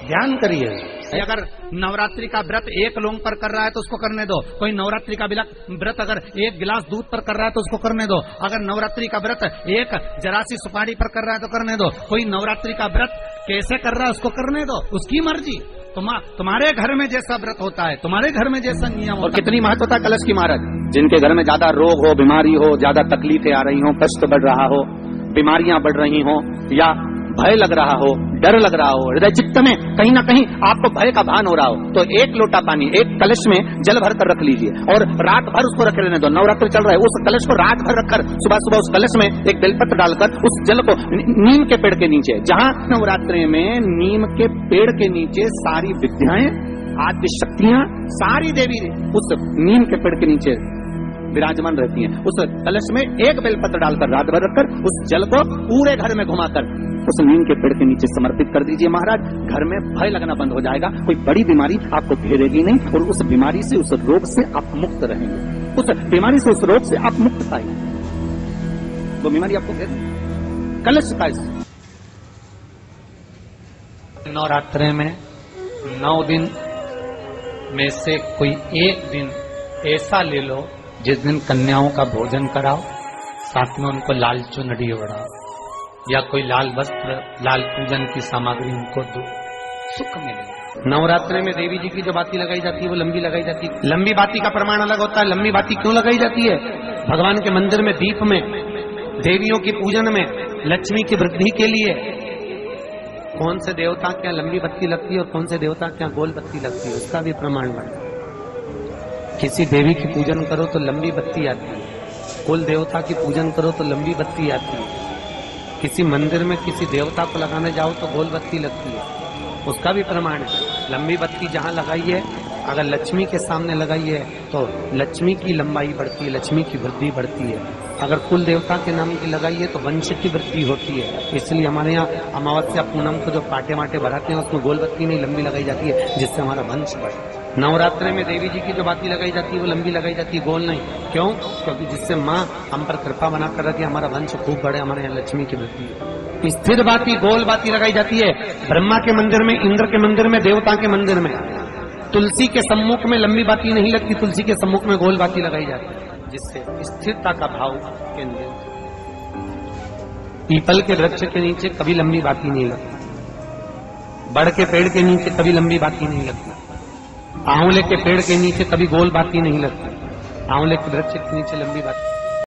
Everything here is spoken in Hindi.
ध्यान करिए। अगर नवरात्रि का व्रत एक लौंग पर कर रहा है तो उसको करने दो। कोई नवरात्रि का व्रत अगर एक गिलास दूध पर कर रहा है तो उसको करने दो। अगर नवरात्रि का व्रत एक जरासी सुपारी पर कर रहा है तो करने दो। कोई नवरात्रि का व्रत कैसे कर रहा है उसको करने दो, उसकी मर्जी। तुम्हारे घर में जैसा व्रत होता है, तुम्हारे घर में जैसा नियम होता है। और कितनी महत्वता है कलश की महाराज। जिनके घर में ज्यादा रोग हो, बीमारी हो, ज्यादा तकलीफें आ रही हो, कष्ट बढ़ रहा हो, बीमारियां बढ़ रही हो, या भय लग रहा हो, डर लग रहा हो, हृदय चित्त में कहीं ना कहीं आपको भय का भान हो रहा हो, तो एक लोटा पानी एक कलश में जल भर कर रख लीजिए और रात भर उसको रखे रहने दो। नवरात्रि चल रहा है, उस कलश को रात भर रखकर सुबह सुबह उस कलश में एक बेलपत्र डालकर उस जल को नीम के पेड़ के नीचे, जहां नवरात्रि में नीम के पेड़ के नीचे सारी विद्याएं, आदि शक्तियां, सारी देवी उस नीम के पेड़ के नीचे विराजमान रहती हैं। उस कलश में एक बेलपत्र डालकर रात भर रखकर उस जल को पूरे घर में घुमाकर उस नीम के पेड़ के नीचे समर्पित कर दीजिए महाराज। घर में भय लगना बंद हो जाएगा, कोई बड़ी बीमारी आपको घेरेगी नहीं और उस बीमारी से, उस रोग से आप मुक्त रहेंगे। उस बीमारी से, उस रोग से आप मुक्त पाएंगे। वो बीमारी आपको घेर कलश का। नवरात्रि में 9 दिन में से कोई एक दिन ऐसा ले लो जिस दिन कन्याओं का भोजन कराओ, साथ में उनको लाल चुनरी ओढ़ाओ या कोई लाल वस्त्र, लाल पूजन की सामग्री उनको दो, सुख मिलेगा। नवरात्रि में देवी जी की जो बाती लगाई जाती है वो लंबी लगाई जाती है। लंबी बाती का प्रमाण अलग होता है। लंबी बाती क्यों लगाई जाती है? भगवान के मंदिर में दीप में, देवियों की पूजन में, लक्ष्मी की वृद्धि के लिए। कौन से देवता क्या लंबी बत्ती लगती है और कौन से देवता क्या गोल बत्ती लगती है, उसका भी प्रमाण बढ़ता है। किसी देवी की पूजन करो तो लंबी बत्ती आती है, कुल देवता की पूजन करो तो लंबी बत्ती आती है। किसी मंदिर में किसी देवता को लगाने जाओ तो गोल बत्ती लगती है, उसका भी प्रमाण है। लंबी बत्ती जहां लगाई है, अगर लक्ष्मी के सामने लगाई है तो लक्ष्मी की लंबाई बढ़ती है, लक्ष्मी की वृद्धि बढ़ती है। अगर कुल देवता के नाम की लगाई है तो वंश की वृद्धि होती है। इसलिए हमारे यहाँ अमावस्या पूनम को जो पाटे माटे भराते हैं उसमें गोल बत्ती नहीं लंबी लगाई जाती है, जिससे हमारा वंश बढ़े। नवरात्रि में देवी जी की जो बाती लगाई जाती है वो लंबी लगाई जाती है, गोल नहीं। क्यों? क्योंकि जिससे माँ हम पर कृपा बना कर रखी, हमारा वंश खूब बढ़े, हमारे यहाँ लक्ष्मी की वृद्धि है। स्थिर बाती, गोल बाती लगाई जाती है ब्रह्मा के मंदिर में, इंद्र के मंदिर में, देवता के मंदिर में। तुलसी के सम्मुख में लंबी बाती नहीं लगती, तुलसी के सम्मुख में गोल बाती लगाई जाती है, जिससे स्थिरता का भाव केंद्रित। पीपल के वृक्ष के नीचे कभी लंबी बाती नहीं लगती, बड़ के पेड़ के नीचे कभी लंबी बाती नहीं लगती, आंवले के पेड़ के नीचे कभी गोल बाती नहीं लगती, आंवले के वृक्ष के नीचे लंबी बाती